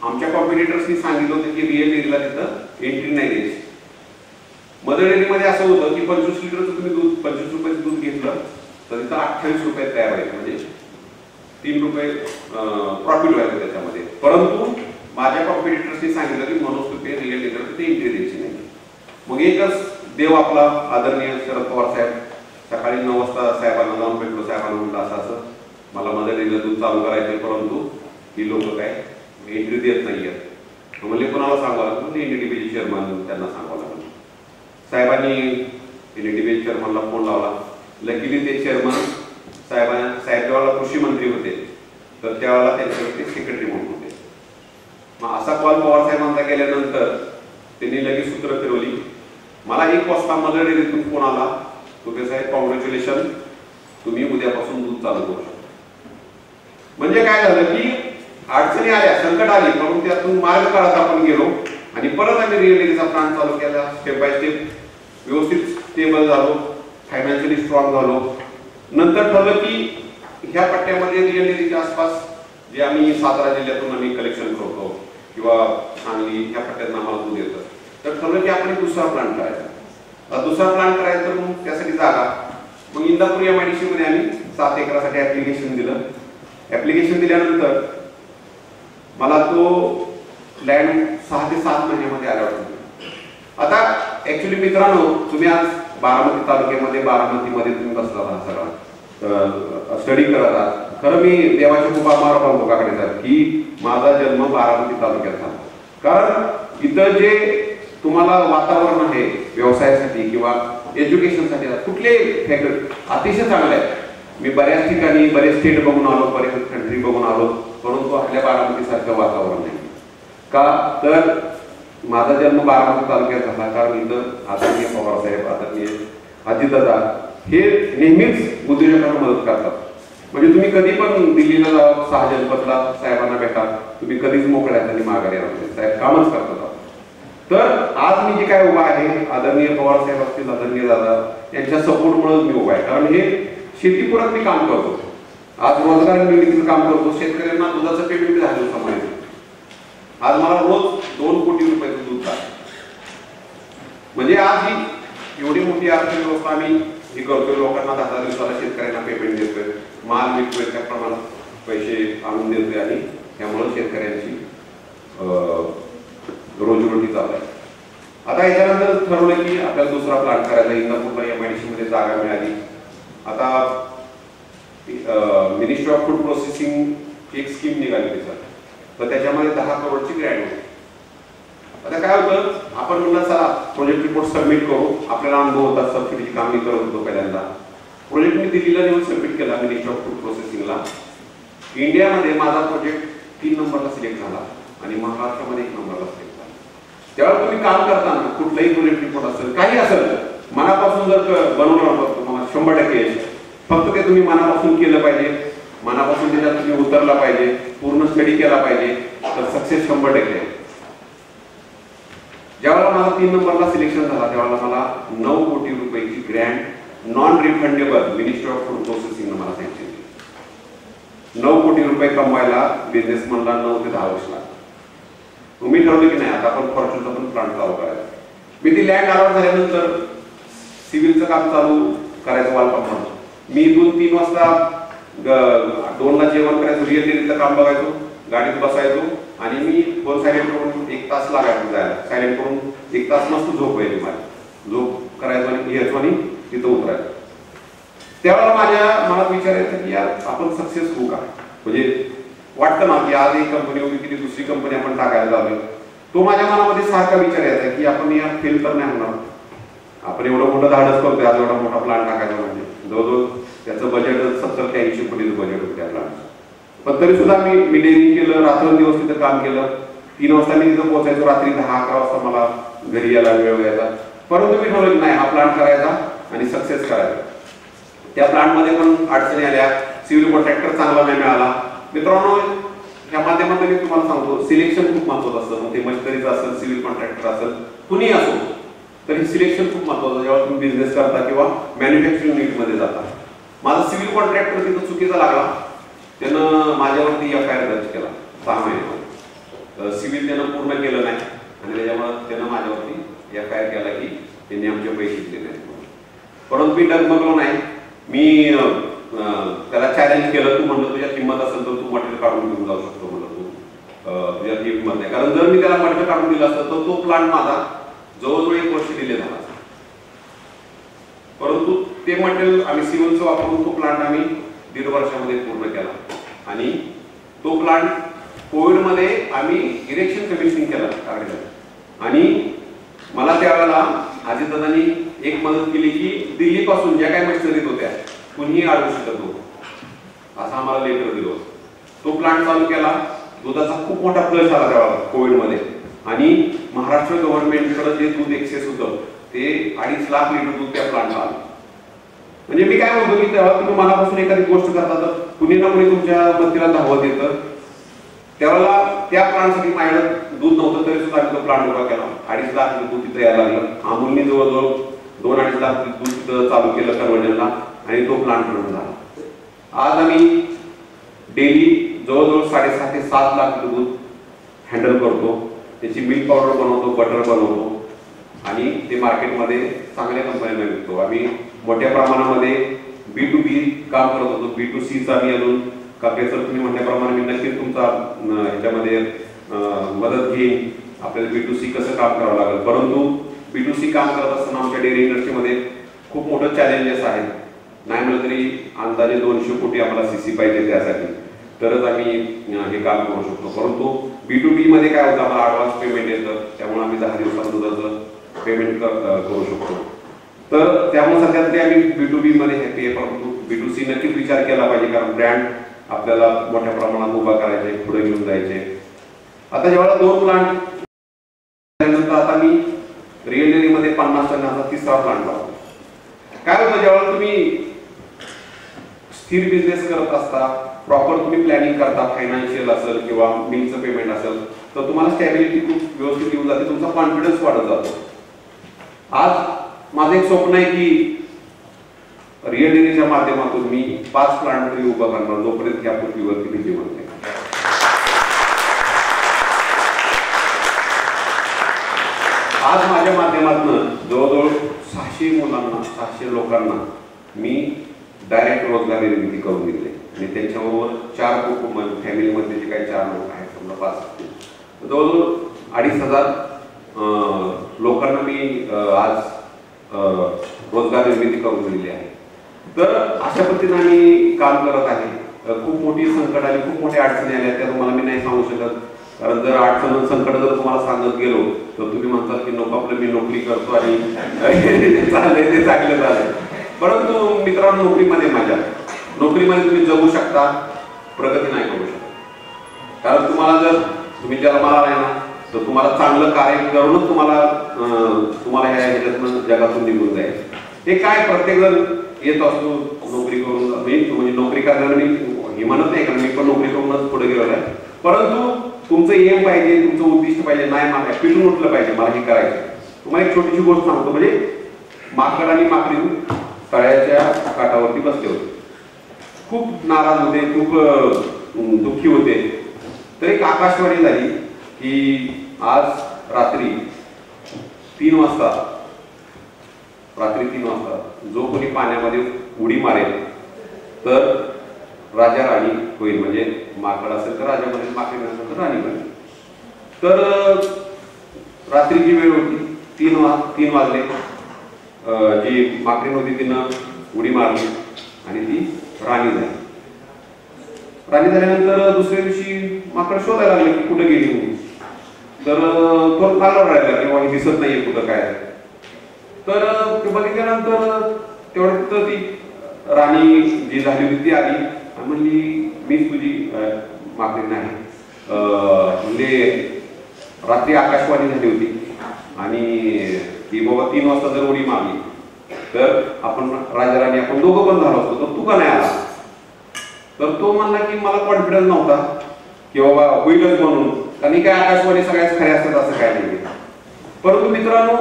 आमच्या कॉम्पिटिटर्सनी सांगितलं होतं की रिअल डेअरीला तिथं एंट्री नाही द्यायची. मदर डेअरीमध्ये असं होतं की 25 लिटरचं तुम्ही दूध 25 रुपयाचं दूध घेतलं तर तिथं 28 रुपयात तयार व्हायचं, म्हणजे 3 रुपये प्रॉफिट व्हायचं त्याच्यामध्ये. परंतु माझ्या कॉम्पिटिटर्सनी सांगितलं की मनोज रुपये रिअल डेअरीला तिथे एंट्री द्यायची नाही. मग एकच देव आपला आदरणीय शरद पवार साहेब सकाळी 9 वाजता साहेबांना जाऊन भेटलो. साहेबांना म्हटलं असं मला मदर डेअरीला दूध चालू करायचं, परंतु ही लोक काय एंट्री देत नाहीयेत. म्हणजे कोणाला सांगावं लागलं, NDDB चेअरमन त्यांना सांगावं लागलं. साहेबांनी NDDB चेअरमनला फोन लावला. लकीली ते चेअरमन साहेब जेव्हा कृषी मंत्री होते तर त्यावेळेला त्यांच्याकडे सेक्रेटरी म्हणून होते. मग असा कॉल पवार साहेबांचा केल्यानंतर त्यांनी लगेच सूत्र फिरवली. मला 1 वाजता मदर डेअरीतून फोन आला, तुझे साहेब कॉंग्रॅच्युलेशन, तुम्ही उद्यापासून दूध चालू करू शकता. म्हणजे काय झालं की अडचणी आल्या, संकट आली, म्हणून त्यातून मार्ग काढत आपण गेलो आणि परत आम्ही रिअल डेअरीचा प्लांट चालू केला. स्टेप बाय स्टेप व्यवस्थित स्टेबल झालो, फायनान्शियली स्ट्रॉंग झालो. नंतर ठरलं की ह्या पट्ट्यामध्ये रिअल डेअरीच्या आसपास जे आम्ही सातारा जिल्ह्यातून आम्ही कलेक्शन करतो किंवा सांगली ह्या पट्ट्यात आम्हाला दूध येतं, तर ठरलं की आपण दुसरा प्लांट करायचा. दुसरा प्लांट करायचा तर मग त्यासाठी जागा. मग इंदापूर MIDC मध्ये आम्ही 7 एकरासाठी ऍप्लिकेशन दिलं. ऍप्लिकेशन दिल्यानंतर मला तो लँड 6 ते 7 महिन्यामध्ये आला होता. आता ऍक्च्युली मित्रांनो, तुम्ही आज बारामती तालुक्यामध्ये बारामतीमध्ये तुम्ही बसला आहात, सगळा स्टडी करत आहात. खरं मी देवाच्या खूप आभार मानतो काकडे की माझा जन्म बारामती तालुक्यात झाला. कारण इथं जे तुम्हाला वातावरण आहे व्यवसायासाठी किंवा एज्युकेशनसाठी कुठले फॅकल्टी अतिशय चांगले आहेत. मी बऱ्याच ठिकाणी बरेच स्टेट बघून आलो, बरेच कंट्री बघून आलो, परंतु आपल्या बारामती सारखं वातावरण नाही. का तर माझा जन्म बारामती तालुक्यात झाला. कारण इथं आदरणीय पवार साहेब, आदरणीय अजितदादा हे नेहमीच उद्योजकांना मदत करतात. म्हणजे तुम्ही कधी पण दिल्लीला जा, शहाजनपथला साहेबांना भेटा, तुम्ही कधीच मोकळ्या हाताने माघारी येणार नाही, साहेब कामच करतात. तर आज मी जे काय उभा आहे, आदरणीय पवार साहेब असतील, आदरणीय दादा यांच्या सपोर्टमुळे मी उभा आहे. कारण हे शेतीपूरक मी काम करतो. आज रोजगार निर्मितीचं काम करतो. शेतकऱ्यांना दुधाचं पेमेंट झालं दिवसामध्ये. आज मला रोज 2 कोटी रुपयाचं दूध आहे. म्हणजे आज ही एवढी मोठी अर्थव्यवस्था आम्ही ही करतोय. लोकांना 10 दिवसाला शेतकऱ्यांना पेमेंट देतोय, माल विकतोय, त्या प्रमाणात पैसे आणून देतोय आणि त्यामुळे शेतकऱ्यांची रोजीरोटी चालू आहे. आता याच्यानंतर ठरवलं की आपल्याला दुसरा प्लांट करायचा. इंदापूरला MIDC मध्ये जागा मिळाली. आता मिनिस्ट्री ऑफ फूड प्रोसेसिंग एक स्कीम निघाली त्याच्यात, तर त्याच्यामध्ये 10 करोडची ग्रँट होती. आता काय होतं, आपण म्हणलं चला प्रोजेक्ट रिपोर्ट सबमिट करू. आपल्याला अनुभव होता, सबसिडीची काम मी करत होतो पहिल्यांदा. प्रोजेक्ट मी दिल्लीला नेऊन सबमिट केला मिनिस्ट्री ऑफ फूड प्रोसेसिंगला. इंडियामध्ये माझा प्रोजेक्ट 3 नंबरला सिलेक्ट झाला आणि महाराष्ट्रामध्ये 1 नंबरला सिलेक्ट झाला. त्यावेळेस तुम्ही काम करताना कुठलाही प्रोजेक्ट रिपोर्ट असेल, काही असेल, मनापासून जर बनवलं तर तुम्हाला 100% यश. फक्त ते तुम्ही मनापासून केलं पाहिजे, मनापासून त्याच्यात तुम्ही उतरला पाहिजे, पूर्ण स्टडी केला पाहिजे, तर सक्सेस 100% आहे. ज्यावेळेला मला 3 नंबरला सिलेक्शन झाला त्यावेळेला मला 9 कोटी रुपयाची Grant non refundable ministry of food processing मला सँक्शन केली. 9 कोटी रुपये कमवायला बिझनेसमनला 9 ते 10 वर्ष लागतात. मी ठरवलं की नाही, आता आपण फॉर्च्यूनचा पण प्लांट चालू करायचा. मी ती लँड अलॉट झाल्यानंतर सिव्हिलचं काम चालू करायचं वालपासून. मी 2-3 वाजता 2ला जेवण करायचो, रिअल एस्टेटचं काम बघायचो, गाडीत बसायचो आणि मी फोन सायलेंट करून 1 तास लागायचो जायला. सायलेंट करून 1 तास मस्त झोप यायची माझी. झोप करायचो आणि घ्यायचो आणि तिथं उतरायचो. त्यावेळेला माझ्या मनात विचार यायचा की यार आपण सक्सेस होऊ का. म्हणजे वाटतं ना की आज एक कंपनी होती की दुसरी कंपनी आपण टाकायला जातोय. तो माझ्या मनामध्ये सारखा विचार यायचा की आपण या फेल तर नाही होणार. आपण एवढं मोठं धाडस करतोय, आज एवढा मोठा प्लांट टाकायचा म्हणजे जवळजवळ त्याचं बजेट 70 ते 80 कोटीचं बजेट होतं त्या प्लांटचं. पण तरी सुद्धा मी डेअरिंग केलं, रात्रंदिवस तिथं काम केलं. 3 वाजता मी तिथं पोहोचायचो, रात्री 10-11 वाजता मला घरी यायला वेळ यायचा. परंतु मी ठरवलं की नाही, हा प्लांट करायचा आणि सक्सेस करायचा. त्या प्लांटमध्ये पण अडचणी आल्या, सिव्हिल कॉन्ट्रॅक्टर चांगला नाही मिळाला. मित्रांनो, या माध्यमातून मी तुम्हाला सांगतो, सिलेक्शन खूप महत्वाचं असतं. मग ते मशिनरीचं असेल, सिव्हिल कॉन्ट्रॅक्टर असेल, कुणीही असो, तर हे सिलेक्शन खूप महत्वाचं. जेव्हा तुम्ही बिझनेस करता किंवा मॅन्युफॅक्चरिंग युनिटमध्ये जाता. माझा सिव्हिल कॉन्ट्रॅक्टर तिथं चुकीचा लागला. त्यानं माझ्यावरती FIR दर्ज केला 6 महिन्यामध्ये. सिव्हिल त्यानं पूर्ण केलं नाही आणि त्याच्यामुळे त्यानं माझ्यावरती FIR केला की त्यांनी आमचे पैसे दिले नाहीत. परंतु मी डगमगलो नाही. मी त्याला चॅलेंज केलं. तू म्हणलं तुझ्या किंमत असेल तर तू मटेरियल काढून घेऊन जाऊ शकतो म्हणलं. तू तुझ्या किंमत नाही. कारण जर मी त्याला मटेरियल काढून दिलं असतं तर तो प्लांट माझा जवळजवळ 1 वर्ष डिले झाला. परंतु ते मटेरियल आम्ही सिव्हिलचं वापरून तो प्लांट आम्ही 1.5 वर्षामध्ये पूर्ण केला. आणि तो प्लांट कोविडमध्ये आम्ही इरेक्शन कमिशनिंग केला टार्गेट. आणि मला त्यावेळेला अजितदादांनी एक मदत केली की दिल्लीपासून ज्या काही मशिनरीज होत्या कुणीही अडवू शकत नव्हतं असं आम्हाला लेटर दिलं. तो प्लांट चालू केला. दुधाचा खूप मोठा प्लस आला त्यावेळेला कोविडमध्ये. आणि महाराष्ट्र गव्हर्नमेंटकडे जे दूध एक्सेस होतं ते 2.5 लाख लिटर दूध त्या प्लांटला आलं. म्हणजे मी काय म्हणतो की तेव्हा तुम्ही मनापासून एखादी गोष्ट करता तर कुणी ना कुणी तुमच्या मतीला धावत येतं. त्यावेळेला त्या प्लांटसाठी माझ्याकडे दूध नव्हतं तरी सुद्धा आम्ही तो प्लांट उभा केला. 2.5 लाख लिटर दूध तिथं यायला लागलं. अमूलने जवळजवळ 2-2.5 लाख दूध तिथं चालू केलं कन्व्हर्जनला आणि तो प्लांट रन झाला. आज आम्ही डेली जवळजवळ 6.5 ते 7 लाख दूध हँडल करतो. त्याची मिल्क पावडर बनवतो, बटर बनवतो आणि ते मार्केटमध्ये चांगल्या कंपन्यांना विकतो. आम्ही मोठ्या प्रमाणामध्ये B2B काम करत होतो. B2C चा आम्ही अजून काके सर तुम्ही म्हटल्याप्रमाणे मी नक्कीच तुमचा ह्याच्यामध्ये मदत घेईन. आपल्याला B2C कसं काम करावं लागेल, परंतु B2C काम करत असताना आमच्या डेअरी इंडस्ट्रीमध्ये खूप मोठं चॅलेंजेस आहेत. नाही म्हणलं तरी अंदाजे 200 कोटी आम्हाला CC पाहिजे, त्यासाठी तरच आम्ही हे काम करू शकतो. परंतु B2B मध्ये काय होतं, आम्हाला ॲडव्हान्स पेमेंट येतं, त्यामुळे आम्ही 10 दिवसांनंतरचं पेमेंट करू शकतो. तर त्यामुळे सध्या तरी आम्ही B2B मध्ये हॅपी आहे, परंतु B2C नक्कीच विचार केला पाहिजे, कारण ब्रँड आपल्याला मोठ्या प्रमाणात उभा करायचे, पुढे घेऊन जायचे. आता जेव्हा 2 प्लांट त्यानंतर आता मी रिअल डेअरीमध्ये 50 टनाचा 3रा प्लांट लावतो. काय होतं, जेव्हा तुम्ही स्थिर बिझनेस करत असता, प्रॉपर तुम्ही प्लॅनिंग करता, फायनान्शियल असेल किंवा मिलचं पेमेंट असेल, तर तुम्हाला स्टॅबिलिटी खूप व्यवस्थित येऊन जाते, तुमचा कॉन्फिडन्स वाढत जातो. आज माझं एक स्वप्न आहे की रिअल डेअरीच्या माध्यमातून मी 5 प्लांट तरी उभा करणार, जोपर्यंत या पृथ्वीवरती भीती म्हणते. आज माझ्या माध्यमातून जवळजवळ 600 मुलांना, 600 लोकांना मी डायरेक्ट रोजगार निर्मिती करून दिले आणि त्यांच्याबरोबर 4 कुटुंब, फॅमिलीमध्ये जे काही 4 लोक आहेत, समजा 5, जवळजवळ 2,500 लोकांना मी आज रोजगार निर्मिती करून दिलेली आहे. तर अशा पद्धतीने आम्ही काम करत आहे. खूप मोठी संकट आली, खूप मोठ्या अडचणी आल्या, त्या तुम्हाला मी नाही सांगू शकत, कारण जर अडचण संकट जर तुम्हाला सांगत गेलो तर तुम्ही म्हणतात की नको, आपलं मी नोकरी करतो आणि चाललंय ते चांगलं झालंय. परंतु मित्रांनो, नोकरीमध्ये तुम्ही जगू शकता, प्रगती नाही करू शकता. कारण तुम्ही जन्माला आहे ना, तर तुम्हाला चांगलं कार्य करूनच तुम्हाला ह्याच्यातून जगातून निघून जाईल. हे काय, प्रत्येक जण येत असतो नोकरी करून, म्हणजे नोकरी करणारा मी हे म्हणत नाही, कारण मी पण नोकरी करूनच पुढे गेलो आहे. परंतु तुमचं एम पाहिजे, तुमचं उद्दिष्ट पाहिजे, नाही मला पिटून उठलं पाहिजे, मला हे करायचं. तुम्हाला एक छोटीशी गोष्ट सांगतो, म्हणजे माकड आणि माकडी तळ्याच्या काठावरती बसले होते, खूप नाराज होते, खूप दुःखी होते. तर एक आकाशवाणी झाली की आज रात्री 3 वाजता जो कोणी पाण्यामध्ये उडी मारेल तर राजा राणी होईल. म्हणजे माकड असेल तर राजा बनेल, माकडी असेल तर राणी बनेल. तर रात्रीची वेळ होती, 3 वाजले. जी माकडी होती तिनं उडी मारली आणि ती राणी झाली. राणी झाल्यानंतर दुसऱ्या दिवशी माकड शोधायला लागले की कुठे गेली म्हणून. तर तो लागला राहिला किंवा दिसत नाहीये कुठं काय. तर ते बघितल्यानंतर तेवढ्यात ती राणी जी झाली होती ती आली आणि म्हणली, मीच तुझी माकडी नाही. म्हणजे रात्री आकाशवाणी झाली होती आणि की बाबा 3 वाजता जर उडी मारली तर आपण राजा राणी आपण दोघं पण झालो असतो, तर तू का नाही आला. तर तो म्हणला की मला कॉन्फिडन्स नव्हता की बाबा होईलच म्हणून, आणि काय आकाशवाणी सगळ्याच खऱ्या असतात असं काय नाही. परंतु मित्रांनो,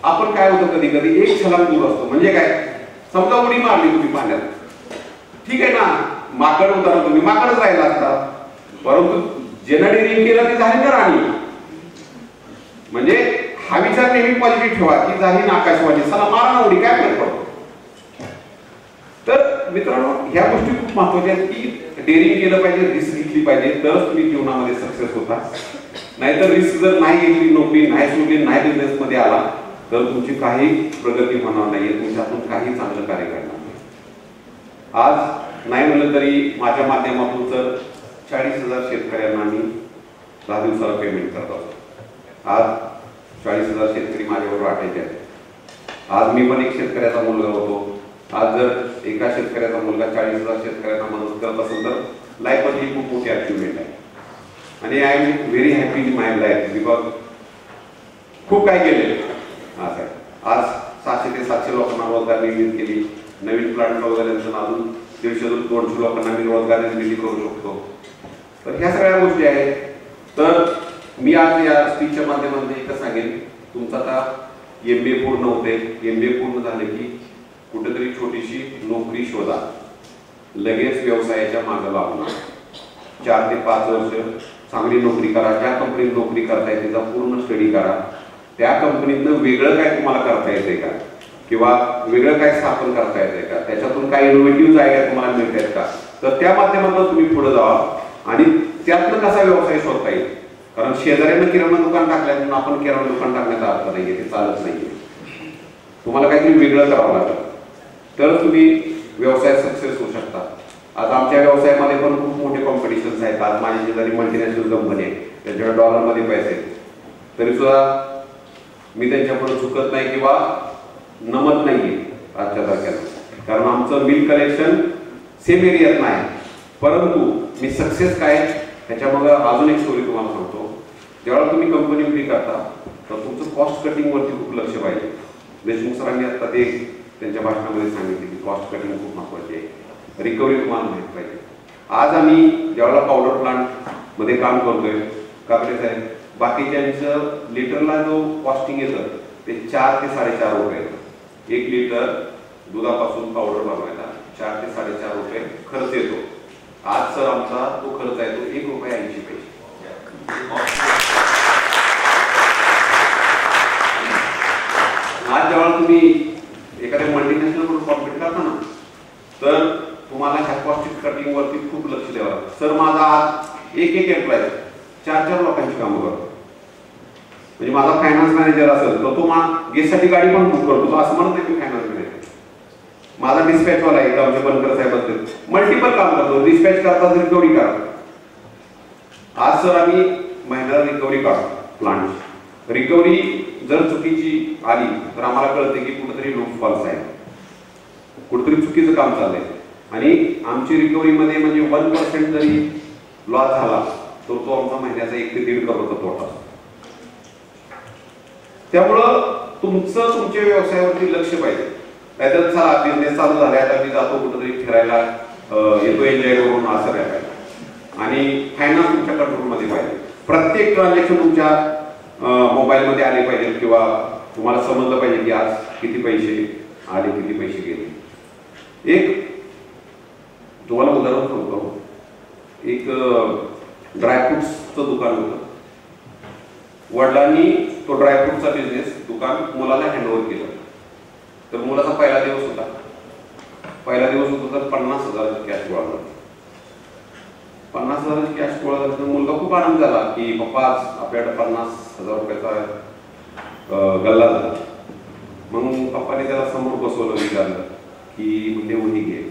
आपण काय होतं कधी कधी एक छलांग दूर असतो. म्हणजे काय, समजा उडी मारली तुम्ही पाण्यात, ठीक आहे ना, माकड होता ना तुम्ही, माकडच राहिला असता. परंतु ज्यानं डेअरिंग केलं ते झाली ना राणी. म्हणजे हा विचार नेहमी पॉझिटिव्ह ठेवा की झाली ना आकाशवाणी, चला मारा उडी, काय फरक पडतो. तर मित्रांनो, ह्या गोष्टी खूप महत्वाच्या आहेत की डेअरिंग केलं पाहिजे, रिस्क घेतली पाहिजे, तरच तुम्ही जीवनामध्ये सक्सेस होता. नाहीतर रिस्क जर नाही घेतली, नोकरी नाही सोडली, नाही बिझनेस मध्ये आला तर तुमची काही प्रगती होणार नाही, तुमच्यातून काही चांगलं कार्य करणार नाही. आज नाही म्हणलं तरी माझ्या माध्यमातून तर 40,000 शेतकऱ्यांना मी 10 दिवसाला पेमेंट करत असतो. आज 40,000 शेतकरी माझ्याबरोबर वाटायचे आहेत. आज मी पण एक शेतकऱ्याचा मुलगा होतो. आज जर एका शेतकऱ्याचा मुलगा 40,000 शेतकऱ्यांना मदत करत असेल तर लाईफ मध्ये खूप मोठी अचिव्हमेंट आहे. आणि I am very happy in my life, because खूप काय केले. आज 600 ते 700 लोकांना रोजगार निर्मिती केली. नवीन प्लांट वगैरे अजून 150 ते 200 लोकांना मी रोजगार निर्मिती करू शकतो. तर ह्या सगळ्या गोष्टी आहेत. तर मी आज या स्पीचच्या माध्यमातून एकच सांगेन, तुमचा आता MBA पूर्ण होते. MBA पूर्ण झाले की कुठेतरी छोटीशी नोकरी शोधा, लगेच व्यवसायाच्या मागे लागू. 4 ते 5 वर्ष चांगली नोकरी करा. ज्या कंपनीत नोकरी करताय त्याचा पूर्ण स्टडी करा. त्या कंपनीतनं वेगळं काय तुम्हाला करता येते का, किंवा वेगळं काय स्थापन करता येते का, त्याच्यातून काही इनोव्हेटिव्ह आयडिया तुम्हाला मिळतात का, तर त्या माध्यमातून तुम्ही पुढे जावा आणि त्यातनं कसा व्यवसाय शोधता येईल. कारण शेजाऱ्यानं किराणा दुकान टाकल्या म्हणून आपण किराणा दुकान टाकण्याचा अर्थ नाहीये, ते चालत नाहीये. तुम्हाला काहीतरी वेगळं करावं लागतं तर तुम्ही व्यवसाय सक्सेस होऊ शकता. आज आमच्या व्यवसायामध्ये पण खूप मोठे कॉम्पिटिशन्स आहेत. आज माझी शेजारी मल्टीनॅशनल कंपनी आहे, त्यांच्याकडे डॉलरमध्ये पैसे आहेत, तरी सुद्धा मी त्यांच्यापुढे झुकत नाही किंवा नमत नाहीये आजच्या तारखेला. कारण आमचं बिल कलेक्शन सेम एरियात नाही, परंतु मी सक्सेस काय ह्याच्यामागे अजून एक स्टोरी तुम्हाला सांगतो. जेव्हा तुम्ही कंपनी उभी करता तर तुमचं कॉस्ट कटिंग वरती खूप लक्ष पाहिजे. देशमुख सरांनी आता ते त्यांच्या भाषणामध्ये सांगितले की कॉस्ट कटिंग खूप महत्वाची आहे, रिकव्हरी तुम्हाला माहित पाहिजे. आज आम्ही ज्यावेळेला पावडर प्लांट मध्ये काम करतोय काकडे साहेब, बाकीच्यांचं लिटरला जो कॉस्टिंग येतं ते 4 ते 4.5 रुपये येतं. 1 लिटर दुधापासून पावडर बनवायला 4 ते 4.5 रुपये खर्च येतो. आज सर आमचा तो खर्च आहे तो 1 रुपये 80 पैसे. आज जेव्हा तुम्ही एखाद्या मल्टीनॅशनल कडून कॉम्पिट करता ना तर तुम्हाला ह्या कॉस्ट कटिंग वरती खूप लक्ष द्यावं लागतं. सर माझा आज एक एम्प्लॉय 4 लोकांची कामं करतो. म्हणजे माझा फायनान्स मॅनेजर असेल तर तो गेस्टसाठी गाडी पण बुक करतो, तो असं म्हणत नाही की फायनान्स मॅनेजर. माझा डिस्पॅच वाला आहे आमच्या बनकर साहेबांचं मल्टिपल काम करतो, डिस्पॅच करता रिकव्हरी करा. आज सर आम्ही महिन्याला रिकव्हरी काढतो. प्लांट रिकव्हरी जर चुकीची आली तर आम्हाला कळते की कुठेतरी लूप फॉल्स आहे, कुठेतरी चुकीचं काम चाललंय. आणि आमची रिकव्हरीमध्ये म्हणजे 1% जरी लॉस झाला तर तो आमचा महिन्याचा 1 ते 1.5 करोडचा तोटा. त्यामुळं तुमच्या व्यवसायावरती लक्ष पाहिजे. नाहीतर चला बिझनेस चालू झाला आता मी जातो कुठेतरी फिरायला, येतो एन्जॉय करून असं राहायला. आणि फायनान्स तुमच्या कंट्रोलमध्ये पाहिजे. प्रत्येक ट्रान्झॅक्शन तुमच्या मोबाईलमध्ये आले पाहिजे किंवा तुम्हाला समजलं पाहिजे की आज किती पैसे आले किती पैसे गेले. एक तुम्हाला उदाहरण सांगतो. एक ड्रायफ्रुट्सचं दुकान होतं. वडिलांनी तो ड्रायफ्रुटचा बिझनेस दुकान मुलाला हँडओव्हर केलं. तर मुलाचा पहिला दिवस होता तर 50,000 कॅश गोळा झाला. 50,000 कॅश गोळा झाला तर मुलगा खूप आनंद झाला की पप्पा आज आपल्याकडे 50,000 रुपयाचा गल्ला झाला. मग पप्पाने त्याला समोर बसवलं, विचारलं की म्हणजे वही घे.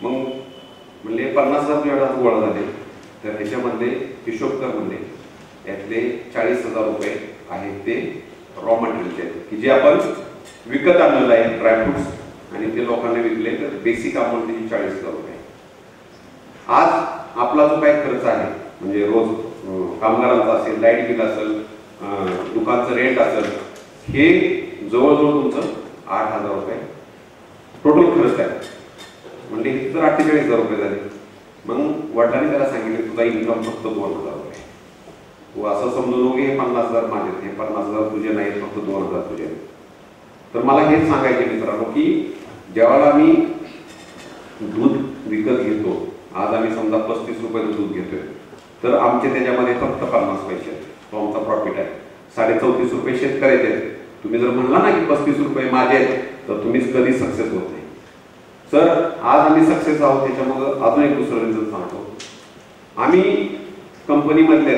मग म्हणले 50,000 तुझ्याकडे गोळा झाले तर ह्याच्यामध्ये हिशोब कर म्हणले. यातले 40,000 रुपये आहेत ते रॉ मटेरियलचे आहेत की जे आपण विकत आणलेलं आहे ड्रायफ्रुट्स आणि ते लोकांना विकले तर बेसिक अमाऊंट त्याची 40,000 रुपये. आज आपला जो काही खर्च आहे म्हणजे रोज कामगारांचा असेल, लाईट बिल असेल, दुकानचं रेंट असेल, हे जवळजवळ तुमचं 8,000 रुपये टोटल खर्च आहे. म्हणजे हे तर 48,000 रुपये झाले. मग वडिलांनी त्याला सांगितलं तुझा इन्कम फक्त 2,000 रुपये. तू असं समजू नको हे 50,000 माझे, हे 50,000 तुझे नाहीत, फक्त 2,000 तुझे. तर मला हेच सांगायचे मित्रांनो की जेव्हा आम्ही दूध विकत घेतो, आज आम्ही समजा 35 रुपयाचं दूध घेतोय तर आमचे त्याच्यामध्ये फक्त 50 पैसे आहेत, तो आमचा प्रॉफिट आहे. 34.5 रुपये शेतकऱ्याचे आहेत. तुम्ही जर म्हणला ना की 35 रुपये माझे आहेत तर तुम्हीच कधी सक्सेस होत नाही. सर आज आम्ही सक्सेस आहोत त्याच्यामुळे अजून एक दुसरं रिझन सांगतो. आम्ही कंपनीमधले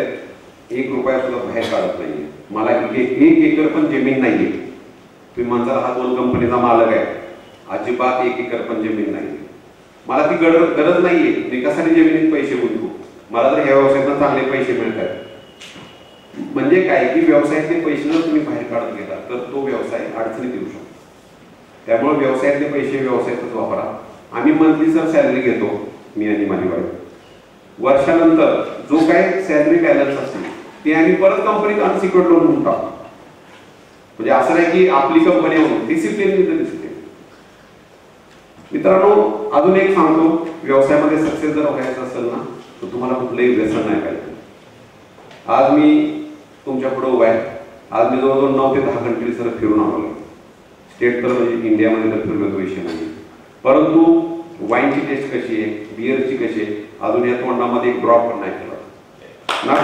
1 रुपया सुद्धा बाहेर काढत नाहीये. मला 1 एकर पण जमीन नाहीये. तुम्ही म्हणता हा 2 कंपनीचा मालक आहे, अजिबात 1 एकर पण जमीन नाही. मला ती गरज नाहीये. मी कशासाठी जमिनीत पैसे गुंतवू, मला तर ह्या व्यवसायातून चांगले पैसे मिळतात. म्हणजे काय की व्यवसायातले पैसे जर तुम्ही बाहेर काढून घेता तर तो व्यवसाय अडचणीत येऊ शकतो. त्यामुळे व्यवसायातले पैसे व्यवसायातच वापरा. आम्ही मंथली सर सॅलरी घेतो, मी आणि माझी वाईफ. वर्षानंतर जो काही सॅलरी बॅलन्स असते ते आम्ही परत कंपनीत अनसिक्युअर्ड लोन म्हणून टाकतो. म्हणजे असं नाही की आपली कंपनी म्हणून डिसिप्लिन. मित्रांनो अजून एक सांगतो, व्यवसायामध्ये सक्सेस जर व्हायचं असेल ना तर तुम्हाला कुठलंही व्यसन नाही पाहिजे. आज मी तुमच्या पुढे उभा आहे. आज मी जवळजवळ 9 ते 10 कंट्री सर फिरून आलो. स्टेट तर म्हणजे इंडियामध्ये तर फिरलो विषय नाही, परंतु वाईनची टेस्ट कशी आहे, बिअरची कशी आहे, अजून या तोंडामध्ये एक ड्रॉप पण नाही केला ना.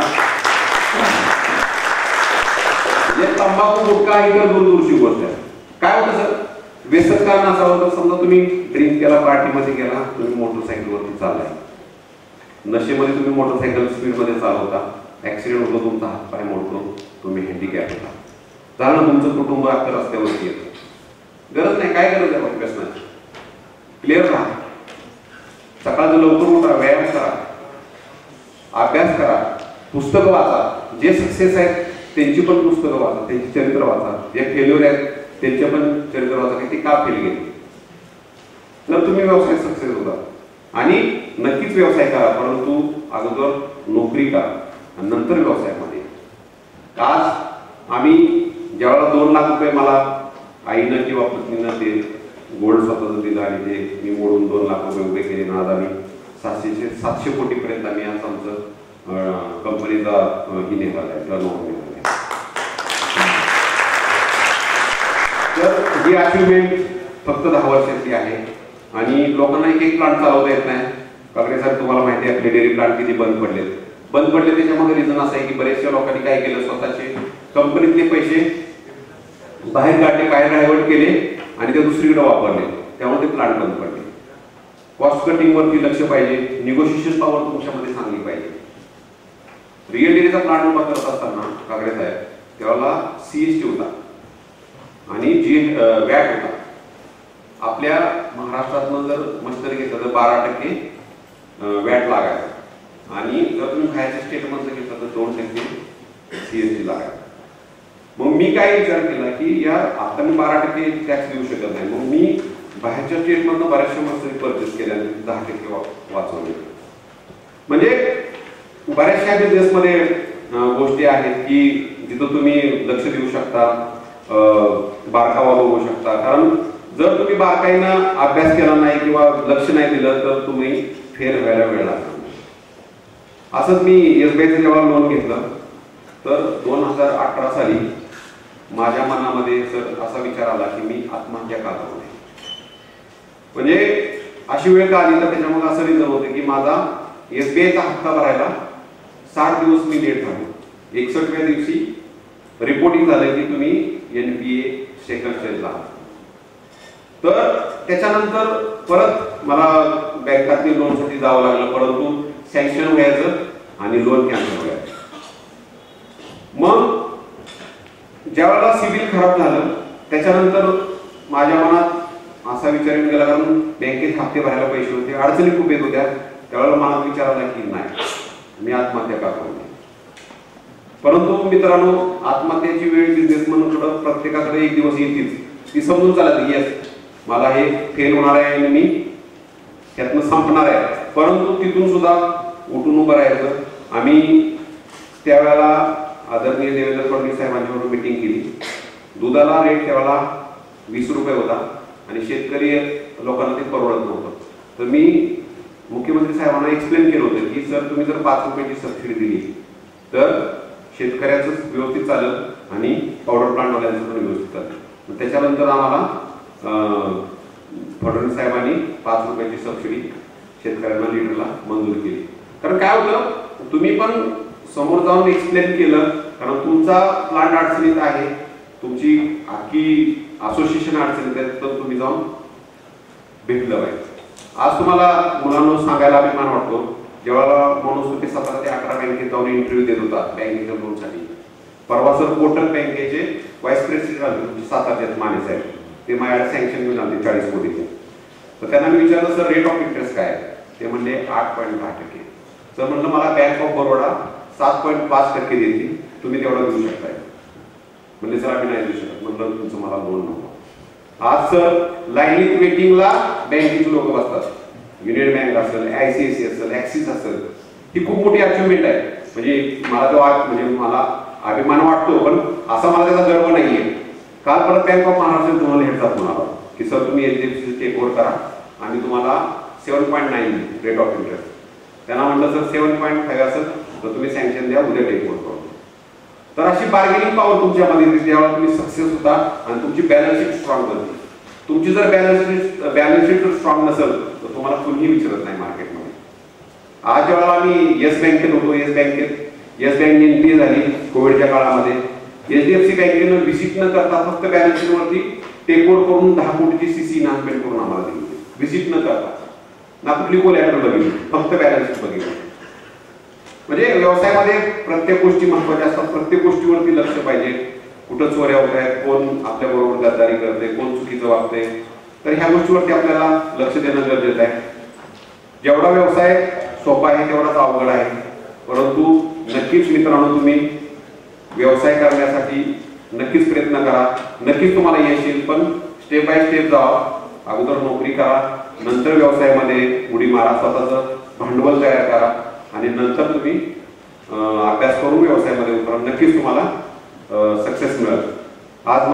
म्हणजे तंबाखू गुटखा ही तर दूरदूरची गोष्ट आहे. काय होतं सर, व्यसन का नसावं तर समजा तुम्ही ड्रिंक केला, पार्टीमध्ये गेला, तुम्ही मोटरसायकलवरती चाललाय, नशेमध्ये तुम्ही मोटरसायकल स्पीडमध्ये चालवता, ऍक्सिडेंट होतो, तुमचा हात पाय मोडतो, तुम्ही हँडिकॅप होता, झालं तुमचं कुटुंब आता रस्त्यावरती येतं. गरज नाही, काय गरज आहे व्यसनाची? क्लिअर राहा, सकाळचं लवकर उठा, व्यायाम करा, अभ्यास करा, पुस्तकं वाचा. जे सक्सेस आहेत त्यांची पण पुस्तकं वाचा, त्यांची चरित्र वाचा. जे फेल्युअर आहेत त्यांचे पण चरित्र वाचा की ते का फेल गेले. तर तुम्ही व्यवसाय सक्सेस होता. आणि नक्कीच व्यवसाय करा, परंतु अगोदर नोकरी करा आणि नंतर व्यवसायामध्ये. आज आम्ही ज्यावेळेला 2 लाख रुपये मला आईनं किंवा पत्नीनं ते गोल्ड स्वतःच दिलं आणि ते मी मोडून 2 लाख रुपये उभे केले ना, आज आम्ही 700 कोटीपर्यंत आम्ही आज आमचं कंपनीचा ही निघाला आहे, टर्नओव्हर निघाला आहे. तर ही अचिव्हमेंट फक्त 10 वर्षाची आहे आणि लोकांना एक प्लांट चालवता येत नाही. काकडे साहेब, तुम्हाला माहिती आहे आपले डेअरी प्लांट किती बंद पडले. त्याच्यामध्ये रिझन असं आहे की बरेचशा लोकांनी काय केलं, स्वतःचे कंपनीतले पैसे बाहेर काढले, बाहेर डायव्हर्ट केले आणि ते दुसरीकडे वापरले, त्यामुळे ते प्लांट बंद पडले. कॉस्ट कटिंग वरती लक्ष पाहिजे, निगोशिएशन पॉवर तुमच्यामध्ये चांगली पाहिजे. रिअल डेअरीचा प्लांट उभा करत असताना काकडे साहेब त्यावेळेला CST होता आणि वॅट होता. आपल्या महाराष्ट्रातनं जर मस्टरी घेतलं तर 12% वॅट लागायचं आणि जर तुम्ही बाहेरच्या स्टेटमधलं घेतलं तर 2% CST लागायचं. मग मी काय विचार केला की यार आता मी 12% टॅक्स देऊ शकत नाही, मग मी बाहेरच्या स्टेटमधनं बऱ्याचशा मस्टरी परचेस केल्या आणि 10% वाचवले. म्हणजे बऱ्याचशा बिझनेसमध्ये गोष्टी आहेत की जिथं तुम्ही लक्ष देऊ शकता, बारकावा बघू शकता. कारण जर तुम्ही बारकाईनं अभ्यास केला नाही किंवा लक्ष नाही दिलं तर तुम्ही फेल व्हायला वेळ लागणार. असंच मी SBIचं जेव्हा लोन घेतलं तर 2018 साली माझ्या मनामध्ये असा विचार आला की मी आत्महत्या का करू नये. म्हणजे अशी वेळ का आली तर त्याच्यामध्ये असं रिझन होतं की माझा SBIचा हप्ता भरायला 60 दिवस मी लेट झालो. 61व्या दिवशी रिपोर्टिंग झालं की तुम्ही NPA सेकंड स्टेजला आहात. तर त्याच्यानंतर परत मला बँकातली लोनसाठी जावं लागलं, परंतु सँक्शन व्हायचं आणि लोन कॅन्सल व्हायचं. मग ज्यावेळेला सिबिल खराब झालं त्याच्यानंतर माझ्या मनात असा विचार येऊन गेला, कारण बँकेत हप्ते भरायला पैसे होते, अडचणी खूप येत होत्या. त्यावेळेला मनात विचार आला की नाही, मी आत्महत्या का करू नये. परंतु मित्रांनो, आत्महत्याची वेळ बिझनेसमॅनकडे प्रत्येकाकडे एक दिवस येतील. ती समजून चालत येस मला हे फेल होणार आहे आणि मी त्यातनं संपणार आहे, परंतु तिथून सुद्धा उठून उभं राहायचं. आम्ही त्यावेळेला आदरणीय देवेंद्र फडणवीस साहेबांच्याबरोबर मीटिंग केली. दुधाला रेट त्यावेळेला 20 रुपये होता आणि शेतकरी लोकांना ते परवडत नव्हतं. तर मी मुख्यमंत्री साहेबांना एक्सप्लेन केलं होतं की सर तुम्ही जर 5 रुपयाची सबसिडी दिली तर शेतकऱ्याचं व्यवस्थित चालेल आणि पावडर प्लांटवाल्यांचं पण व्यवस्थित चालेल. त्याच्यानंतर आम्हाला फडणवीस साहेबांनी 5 रुपयाची सबसिडी शेतकऱ्यांना लिटरला मंजूर केली. कारण काय होतं, तुम्ही पण समोर जाऊन एक्सप्लेन केलं, कारण तुमचा प्लांट अडचणीत आहे, तुमची अख्खी असोसिएशन अडचणीत आहे, तर तुम्ही जाऊन भेटलं पाहिजे. आज तुम्हाला मुलांना सांगायला अभिमान वाटतो, जेव्हा मनोस्मृती 17 ते 18 बँकेत जाऊन इंटरव्ह्यू देत होता बँकेच्या लोनसाठी. परवा सर कोटक बँकेचे व्हाईस प्रेसिडेंट आले साताऱ्यात माने साहेब, ते माझ्याकडे सँक्शन घेऊन आले 40 कोटीचे. तर त्यांना मी विचारलं सर रेट ऑफ इंटरेस्ट काय आहे, ते म्हणले 8.10%. सर म्हणलं मला बँक ऑफ बरोडा 7.5% देते, तुम्ही तेवढा देऊ शकताय. म्हणजे सर आम्ही नाही देऊ शकत. म्हणलं तुमचं मला लोन नको. आज सर लाईनीत वेटिंगला बँकेचे लोक बसतात, युनियन बँक असेल, ICICI असेल, ऍक्सिस असेल. ही खूप मोठी अचिव्हमेंट आहे. म्हणजे मला तो म्हणजे मला अभिमान वाटतो, पण असा मला त्याचा गर्व नाहीये. काल परत बँक ऑफ महाराष्ट्र तुम्हाला हेडचा फोन आला की सर तुम्ही HDFC टेक ओव्हर करा आणि तुम्हाला 7.9 रेट ऑफ इंटरेस्ट. त्यांना म्हटलं सर 7.5 असेल तर तुम्ही सँक्शन द्या, उद्या टेक ओव्हर करू. तर अशी बार्गेनिंग पॉवर तुमच्यामध्ये येते जेव्हा तुम्ही सक्सेस होता आणि तुमची बॅलन्स शीट स्ट्रॉंग बनते. तुमची जर बॅलन्स शीट स्ट्रॉंग नसेल तर तुम्हाला कुणीही विचारत नाही मार्केटमध्ये. आज जेव्हा आम्ही येस बँकेत होतो, येस बँक NPA झाली कोविडच्या काळामध्ये. HDFC बँकेनं व्हिजिट न करता फक्त बॅलन्स शीट वरती टेक ओव्हर करून 10 कोटीची सीसी इन्हान्समेंट करून आम्हाला दिली, व्हिजिट न करता, ना कुठली कोलॅटरल बघितली, फक्त बॅलन्स शीट बघितली. म्हणजे व्यवसायामध्ये प्रत्येक गोष्टी महत्वाच्या असतात, प्रत्येक गोष्टीवरती लक्ष पाहिजे. कुठं चोऱ्या होत आहेत, कोण आपल्या बरोबर गद्दारी करते, कोण चुकीचं वागते, तर ह्या गोष्टीवरती आपल्याला लक्ष देणं गरजेचं आहे. जेवढा व्यवसाय सोपा आहे तेवढाच अवघड आहे, परंतु नक्कीच मित्रांनो तुम्ही व्यवसाय करण्यासाठी नक्कीच प्रयत्न करा, नक्कीच तुम्हाला यश येईल. पण स्टेप बाय स्टेप जावा. अगोदर नोकरी करा, नंतर व्यवसायामध्ये उडी मारा, स्वतःचं भांडवल तयार करा आणि नंतर तुम्ही अभ्यास करून व्यवसायामध्ये उतरा. नक्कीच तुम्हाला सक्सेस मिळेल. आज